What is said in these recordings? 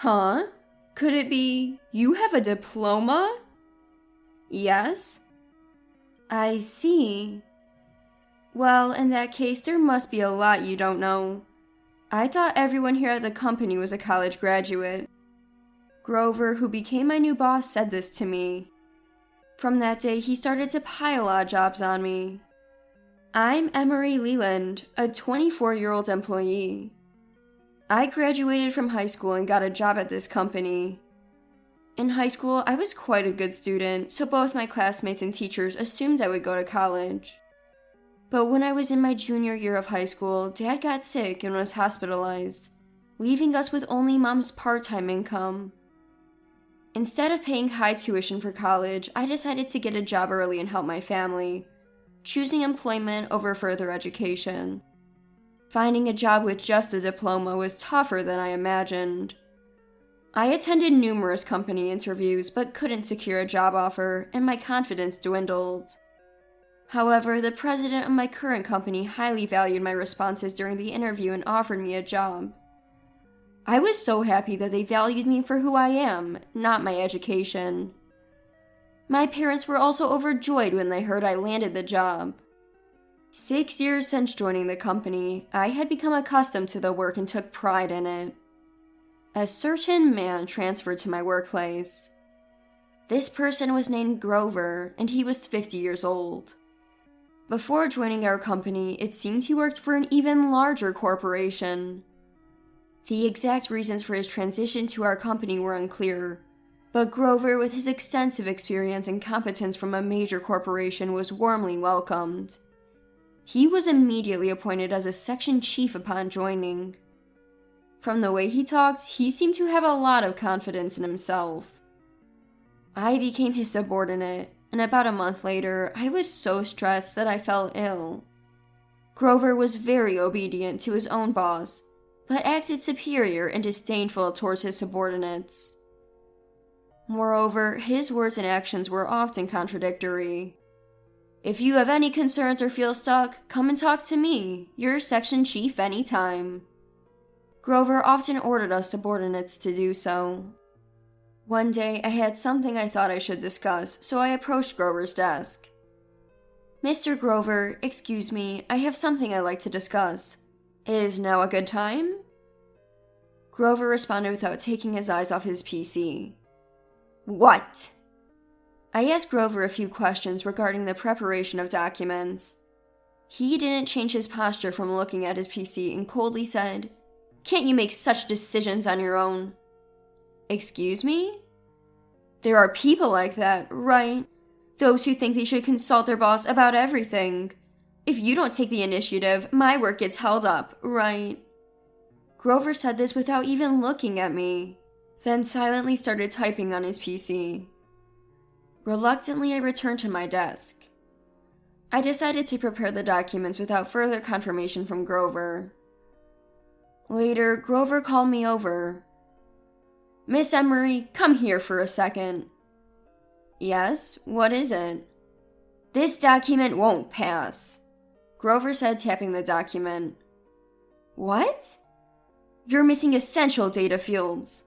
Huh? Could it be you have a diploma? Yes. I see. Well, in that case, there must be a lot you don't know. I thought everyone here at the company was a college graduate. Grover, who became my new boss, said this to me. From that day, he started to pile odd jobs on me. I'm Emery Leland, a 24-year-old employee. I graduated from high school and got a job at this company. In high school, I was quite a good student, so both my classmates and teachers assumed I would go to college. But when I was in my junior year of high school, Dad got sick and was hospitalized, leaving us with only Mom's part-time income. Instead of paying high tuition for college, I decided to get a job early and help my family, choosing employment over further education. Finding a job with just a diploma was tougher than I imagined. I attended numerous company interviews but couldn't secure a job offer, and my confidence dwindled. However, the president of my current company highly valued my responses during the interview and offered me a job. I was so happy that they valued me for who I am, not my education. My parents were also overjoyed when they heard I landed the job. 6 years since joining the company, I had become accustomed to the work and took pride in it. A certain man transferred to my workplace. This person was named Grover, and he was 50 years old. Before joining our company, it seemed he worked for an even larger corporation. The exact reasons for his transition to our company were unclear, but Grover, with his extensive experience and competence from a major corporation, was warmly welcomed. He was immediately appointed as a section chief upon joining. From the way he talked, he seemed to have a lot of confidence in himself. I became his subordinate, and about a month later, I was so stressed that I fell ill. Grover was very obedient to his own boss, but acted superior and disdainful towards his subordinates. Moreover, his words and actions were often contradictory. If you have any concerns or feel stuck, come and talk to me, your section chief, anytime. Grover often ordered us subordinates to do so. One day, I had something I thought I should discuss, so I approached Grover's desk. Mr. Grover, excuse me, I have something I'd like to discuss. Is now a good time? Grover responded without taking his eyes off his PC. What? I asked Grover a few questions regarding the preparation of documents. He didn't change his posture from looking at his PC and coldly said, "Can't you make such decisions on your own?" Excuse me? There are people like that, right? Those who think they should consult their boss about everything. If you don't take the initiative, my work gets held up, right? Grover said this without even looking at me, then silently started typing on his PC. Reluctantly, I returned to my desk. I decided to prepare the documents without further confirmation from Grover. Later, Grover called me over. Miss Emery, come here for a second. Yes, what is it? This document won't pass, Grover said, tapping the document. What? You're missing essential data fields.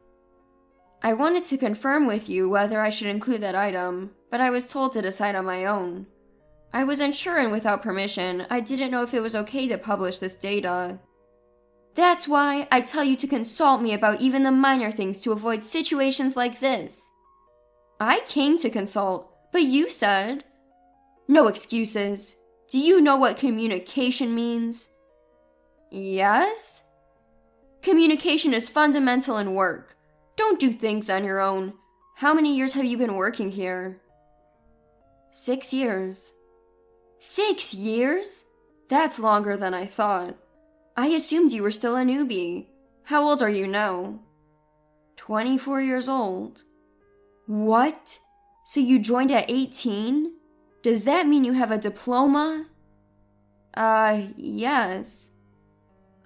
I wanted to confirm with you whether I should include that item, but I was told to decide on my own. I was unsure, and without permission, I didn't know if it was okay to publish this data. That's why I tell you to consult me about even the minor things to avoid situations like this. I came to consult, but you said... No excuses. Do you know what communication means? Yes? Communication is fundamental in work. Don't do things on your own. How many years have you been working here? 6 years. 6 years? That's longer than I thought. I assumed you were still a newbie. How old are you now? 24 years old. What? So you joined at 18? Does that mean you have a diploma? Yes.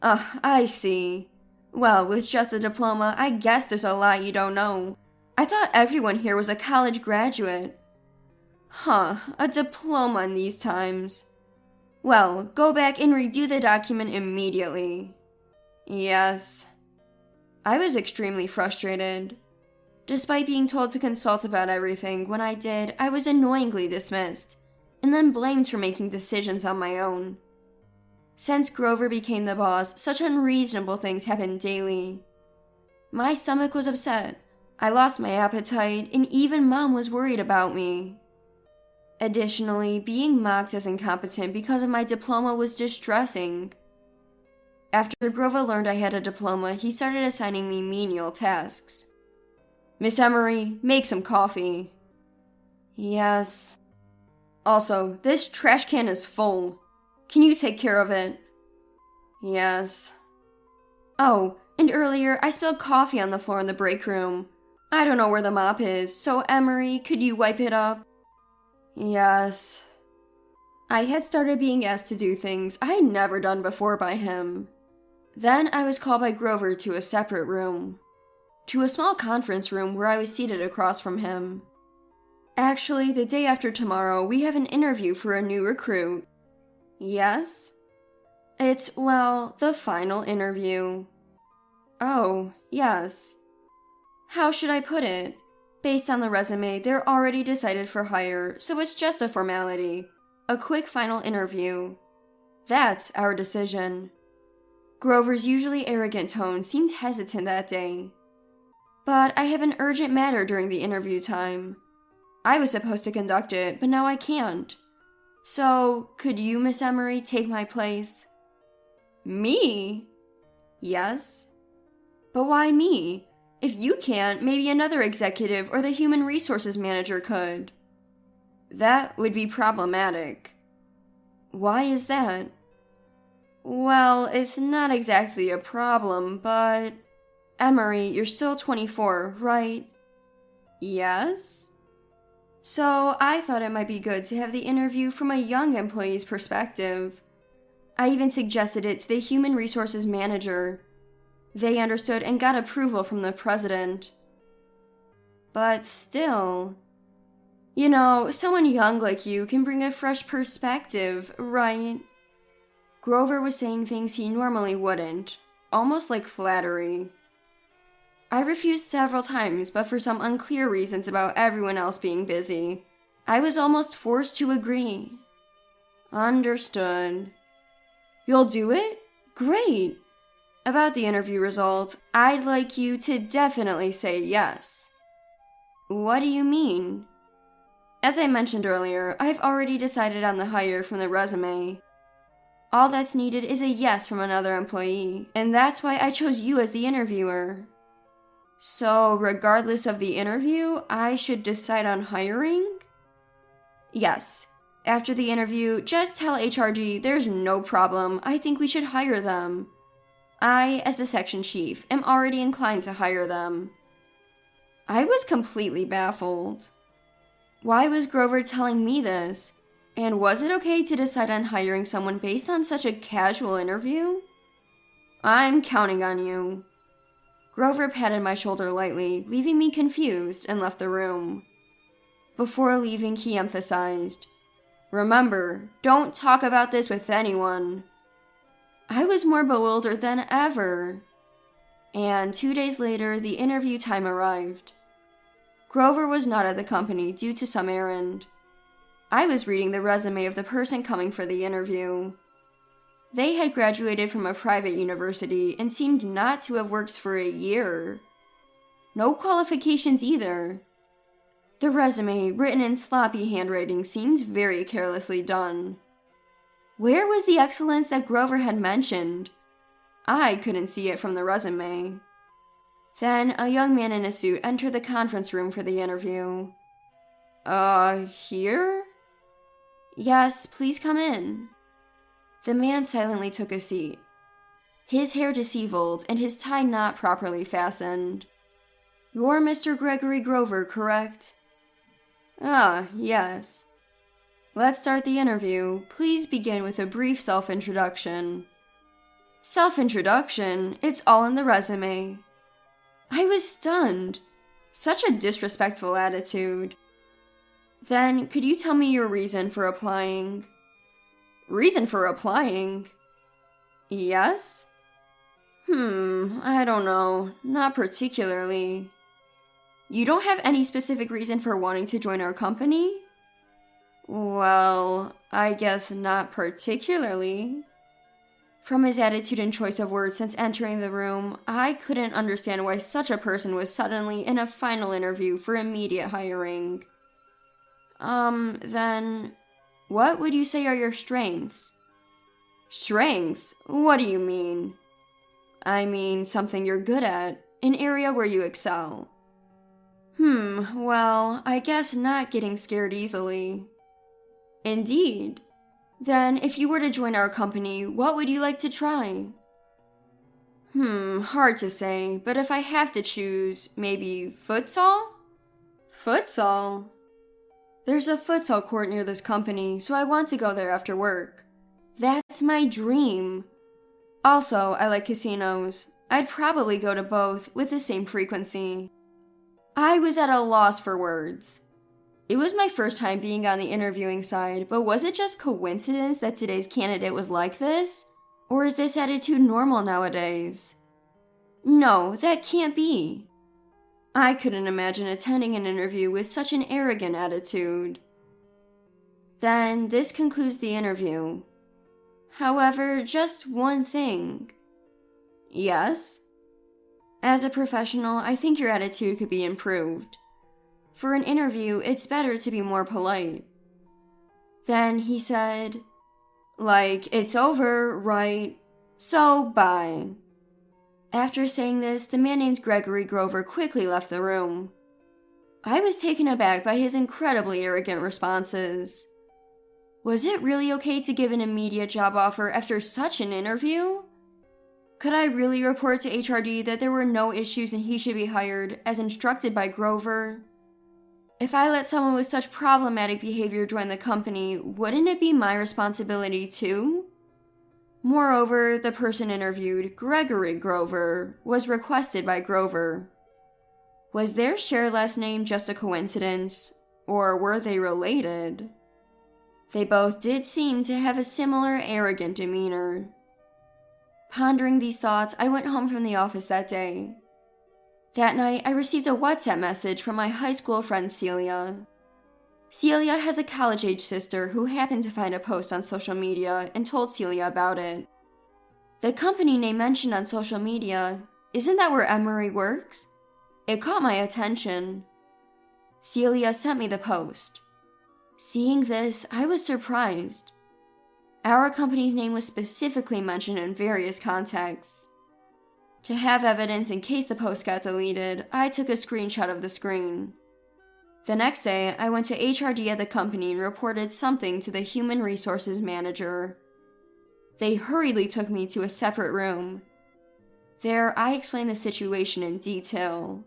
I see. Well, with just a diploma, I guess there's a lot you don't know. I thought everyone here was a college graduate. Huh, a diploma in these times. Well, go back and redo the document immediately. Yes. I was extremely frustrated. Despite being told to consult about everything, when I did, I was annoyingly dismissed, and then blamed for making decisions on my own. Since Grover became the boss, such unreasonable things happened daily. My stomach was upset, I lost my appetite, and even Mom was worried about me. Additionally, being mocked as incompetent because of my diploma was distressing. After Grover learned I had a diploma, he started assigning me menial tasks. Miss Emery, make some coffee. Yes. Also, this trash can is full. Can you take care of it? Yes. Oh, and earlier I spilled coffee on the floor in the break room. I don't know where the mop is, so Emery, could you wipe it up? Yes. I had started being asked to do things I had never done before by him. Then I was called by Grover to a separate room. To a small conference room where I was seated across from him. Actually, the day after tomorrow, we have an interview for a new recruit. Yes? It's, well, the final interview. Oh, yes. How should I put it? Based on the resume, they're already decided for hire, so it's just a formality. A quick final interview. That's our decision. Grover's usually arrogant tone seemed hesitant that day. But I have an urgent matter during the interview time. I was supposed to conduct it, but now I can't. So, could you, Miss Emery, take my place? Me? Yes. But why me? If you can't, maybe another executive or the human resources manager could. That would be problematic. Why is that? Well, it's not exactly a problem, but... Emery, you're still 24, right? Yes? So, I thought it might be good to have the interview from a young employee's perspective. I even suggested it to the human resources manager. They understood and got approval from the president. But still... You know, someone young like you can bring a fresh perspective, right? Grover was saying things he normally wouldn't, almost like flattery. I refused several times, but for some unclear reasons about everyone else being busy, I was almost forced to agree. Understood. You'll do it? Great! About the interview result, I'd like you to definitely say yes. What do you mean? As I mentioned earlier, I've already decided on the hire from the resume. All that's needed is a yes from another employee, and that's why I chose you as the interviewer. So, regardless of the interview, I should decide on hiring? Yes. After the interview, just tell HRG there's no problem. I think we should hire them. I, as the section chief, am already inclined to hire them. I was completely baffled. Why was Grover telling me this? And was it okay to decide on hiring someone based on such a casual interview? I'm counting on you. Grover patted my shoulder lightly, leaving me confused, and left the room. Before leaving, he emphasized, "Remember, don't talk about this with anyone." I was more bewildered than ever. And 2 days later, the interview time arrived. Grover was not at the company due to some errand. I was reading the resume of the person coming for the interview. They had graduated from a private university and seemed not to have worked for a year. No qualifications either. The resume, written in sloppy handwriting, seemed very carelessly done. Where was the excellence that Grover had mentioned? I couldn't see it from the resume. Then a young man in a suit entered the conference room for the interview. Here? Yes, please come in. The man silently took a seat. His hair disheveled and his tie not properly fastened. You're Mr. Gregory Grover, correct? Yes. Let's start the interview. Please begin with a brief self-introduction. Self-introduction? It's all in the resume. I was stunned. Such a disrespectful attitude. Then, could you tell me your reason for applying? Reason for applying? Yes? I don't know. Not particularly. You don't have any specific reason for wanting to join our company? Well, I guess not particularly. From his attitude and choice of words since entering the room, I couldn't understand why such a person was suddenly in a final interview for immediate hiring. Then, what would you say are your strengths? Strengths? What do you mean? I mean something you're good at, an area where you excel. Well, I guess not getting scared easily. Indeed. Then, if you were to join our company, what would you like to try? Hard to say, but if I have to choose, maybe futsal? Futsal? There's a futsal court near this company, so I want to go there after work. That's my dream. Also, I like casinos. I'd probably go to both with the same frequency. I was at a loss for words. It was my first time being on the interviewing side, but was it just coincidence that today's candidate was like this? Or is this attitude normal nowadays? No, that can't be. I couldn't imagine attending an interview with such an arrogant attitude. Then, this concludes the interview. However, just one thing. Yes? As a professional, I think your attitude could be improved. For an interview, it's better to be more polite. Then he said, like, it's over, right? So, bye. After saying this, the man named Gregory Grover quickly left the room. I was taken aback by his incredibly arrogant responses. Was it really okay to give an immediate job offer after such an interview? Could I really report to HRD that there were no issues and he should be hired, as instructed by Grover? If I let someone with such problematic behavior join the company, wouldn't it be my responsibility too? Moreover, the person interviewed, Gregory Grover, was requested by Grover. Was their shared last name just a coincidence, or were they related? They both did seem to have a similar arrogant demeanor. Pondering these thoughts, I went home from the office that day. That night, I received a WhatsApp message from my high school friend Celia. Celia has a college-age sister who happened to find a post on social media and told Celia about it. The company name mentioned on social media, isn't that where Emery works? It caught my attention. Celia sent me the post. Seeing this, I was surprised. Our company's name was specifically mentioned in various contexts. To have evidence in case the post got deleted, I took a screenshot of the screen. The next day, I went to HRD at the company and reported something to the human resources manager. They hurriedly took me to a separate room. There, I explained the situation in detail.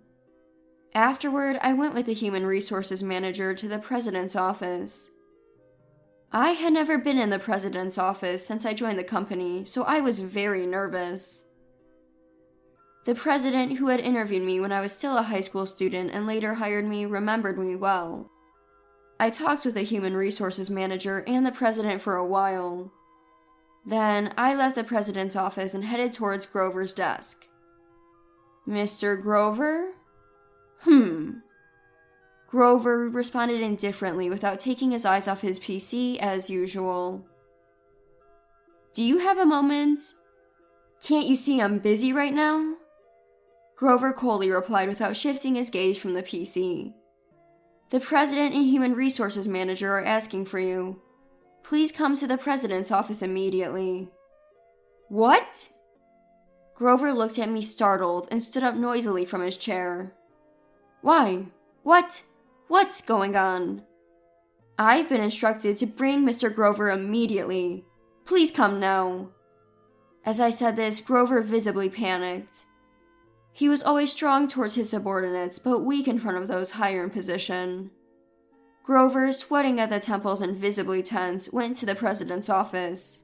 Afterward, I went with the human resources manager to the president's office. I had never been in the president's office since I joined the company, so I was very nervous. The president who had interviewed me when I was still a high school student and later hired me remembered me well. I talked with the human resources manager and the president for a while. Then, I left the president's office and headed towards Grover's desk. Mr. Grover? Grover responded indifferently without taking his eyes off his PC as usual. Do you have a moment? Can't you see I'm busy right now? Grover coldly replied without shifting his gaze from the PC. The president and human resources manager are asking for you. Please come to the president's office immediately. What? Grover looked at me startled and stood up noisily from his chair. Why? What? What's going on? I've been instructed to bring Mr. Grover immediately. Please come now. As I said this, Grover visibly panicked. He was always strong towards his subordinates, but weak in front of those higher in position. Grover, sweating at the temples and visibly tense, went to the president's office.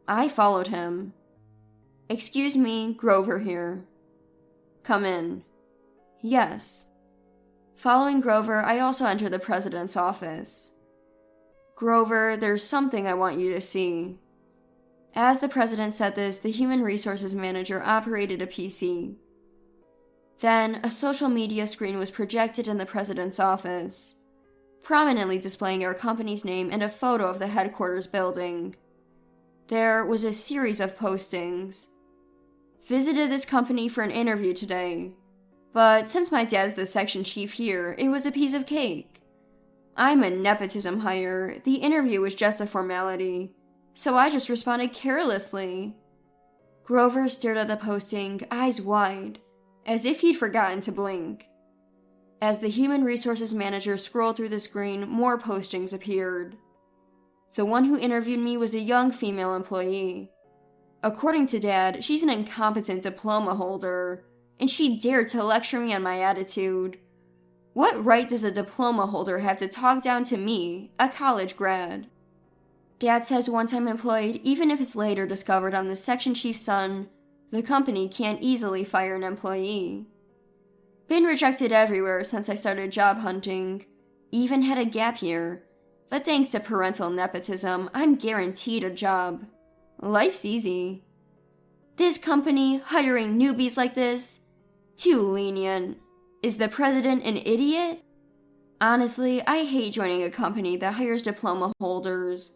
I followed him. Excuse me, Grover here. Come in. Yes. Following Grover, I also entered the president's office. Grover, there's something I want you to see. As the president said this, the human resources manager operated a PC. Then, a social media screen was projected in the president's office, prominently displaying our company's name and a photo of the headquarters building. There was a series of postings. Visited this company for an interview today, but since my dad's the section chief here, it was a piece of cake. I'm a nepotism hire. The interview was just a formality, so I just responded carelessly. Grover stared at the posting, eyes wide, as if he'd forgotten to blink. As the human resources manager scrolled through the screen, more postings appeared. The one who interviewed me was a young female employee. According to Dad, she's an incompetent diploma holder, and she dared to lecture me on my attitude. What right does a diploma holder have to talk down to me, a college grad? Dad says once I'm employed, even if it's later discovered I'm the section chief's son, the company can't easily fire an employee. Been rejected everywhere since I started job hunting. Even had a gap year. But thanks to parental nepotism, I'm guaranteed a job. Life's easy. This company hiring newbies like this? Too lenient. Is the president an idiot? Honestly, I hate joining a company that hires diploma holders.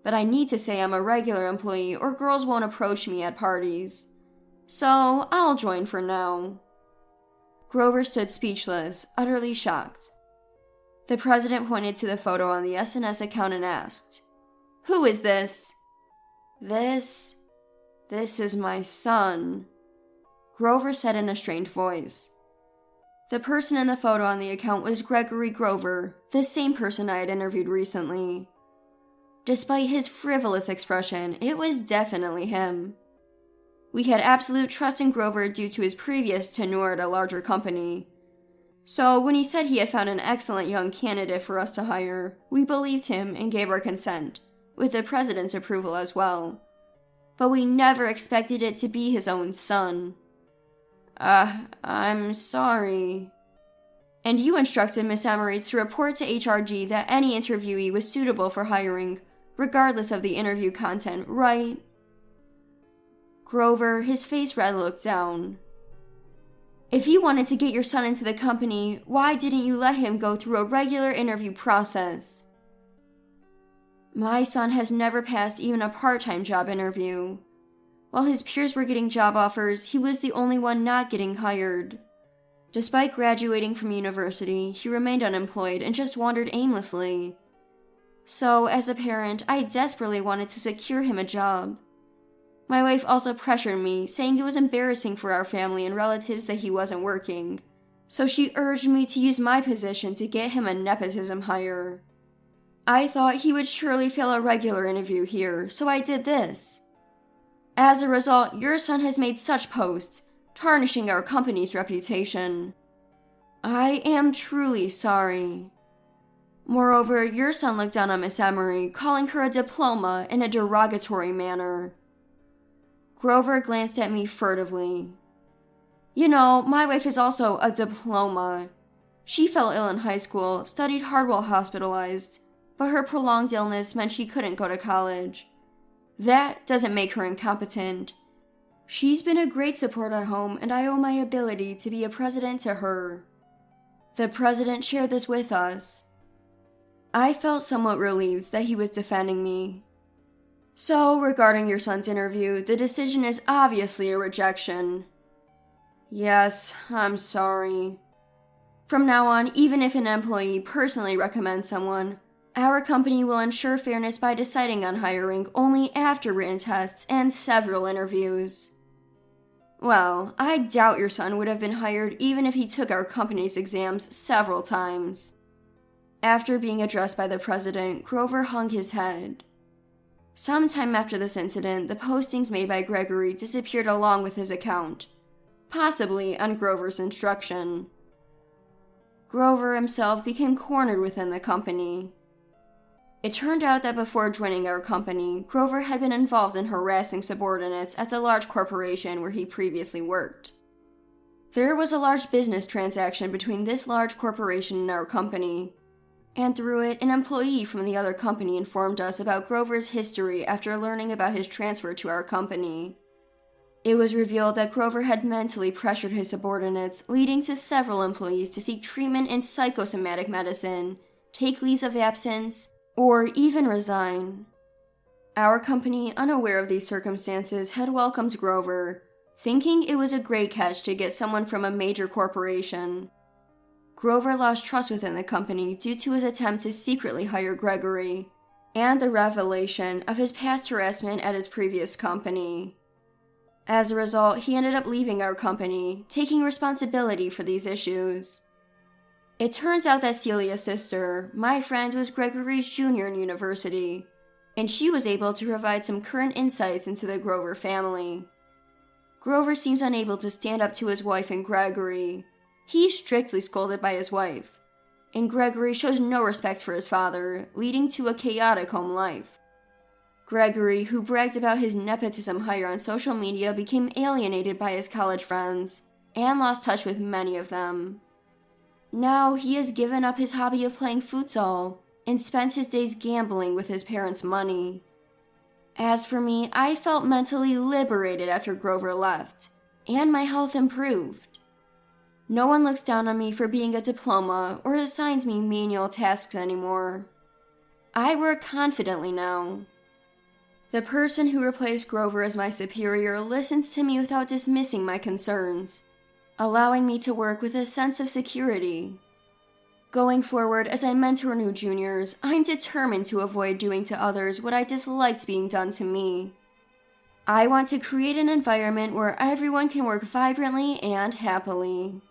But I need to say I'm a regular employee or girls won't approach me at parties. So, I'll join for now. Grover stood speechless, utterly shocked. The president pointed to the photo on the SNS account and asked, "Who is this?" This is my son," Grover said in a strained voice. The person in the photo on the account was Gregory Grover, the same person I had interviewed recently. Despite his frivolous expression, it was definitely him. We had absolute trust in Grover due to his previous tenure at a larger company. So when he said he had found an excellent young candidate for us to hire, we believed him and gave our consent, with the president's approval as well. But we never expected it to be his own son. I'm sorry. And you instructed Miss Emery to report to HRG that any interviewee was suitable for hiring, regardless of the interview content, right? Grover, his face red, looked down. If you wanted to get your son into the company, why didn't you let him go through a regular interview process? My son has never passed even a part-time job interview. While his peers were getting job offers, he was the only one not getting hired. Despite graduating from university, he remained unemployed and just wandered aimlessly. So, as a parent, I desperately wanted to secure him a job. My wife also pressured me, saying it was embarrassing for our family and relatives that he wasn't working. So she urged me to use my position to get him a nepotism hire. I thought he would surely fail a regular interview here, so I did this. As a result, your son has made such posts, tarnishing our company's reputation. I am truly sorry. Moreover, your son looked down on Miss Emery, calling her a diploma in a derogatory manner. Grover glanced at me furtively. You know, my wife is also a diploma. She fell ill in high school, studied hard while hospitalized, but her prolonged illness meant she couldn't go to college. That doesn't make her incompetent. She's been a great support at home, and I owe my ability to be a president to her. The president shared this with us. I felt somewhat relieved that he was defending me. So, regarding your son's interview, the decision is obviously a rejection. Yes, I'm sorry. From now on, even if an employee personally recommends someone, our company will ensure fairness by deciding on hiring only after written tests and several interviews. Well, I doubt your son would have been hired even if he took our company's exams several times. After being addressed by the president, Grover hung his head. Sometime after this incident, the postings made by Gregory disappeared along with his account, possibly on Grover's instruction. Grover himself became cornered within the company. It turned out that before joining our company, Grover had been involved in harassing subordinates at the large corporation where he previously worked. There was a large business transaction between this large corporation and our company. And through it, an employee from the other company informed us about Grover's history after learning about his transfer to our company. It was revealed that Grover had mentally pressured his subordinates, leading to several employees to seek treatment in psychosomatic medicine, take leaves of absence, or even resign. Our company, unaware of these circumstances, had welcomed Grover, thinking it was a great catch to get someone from a major corporation. Grover lost trust within the company due to his attempt to secretly hire Gregory, and the revelation of his past harassment at his previous company. As a result, he ended up leaving our company, taking responsibility for these issues. It turns out that Celia's sister, my friend, was Gregory's junior in university, and she was able to provide some current insights into the Grover family. Grover seems unable to stand up to his wife and Gregory. He's strictly scolded by his wife, and Gregory shows no respect for his father, leading to a chaotic home life. Gregory, who bragged about his nepotism hire on social media, became alienated by his college friends, and lost touch with many of them. Now he has given up his hobby of playing futsal, and spends his days gambling with his parents' money. As for me, I felt mentally liberated after Grover left, and my health improved. No one looks down on me for being a diploma or assigns me menial tasks anymore. I work confidently now. The person who replaced Grover as my superior listens to me without dismissing my concerns, allowing me to work with a sense of security. Going forward, as I mentor new juniors, I'm determined to avoid doing to others what I disliked being done to me. I want to create an environment where everyone can work vibrantly and happily.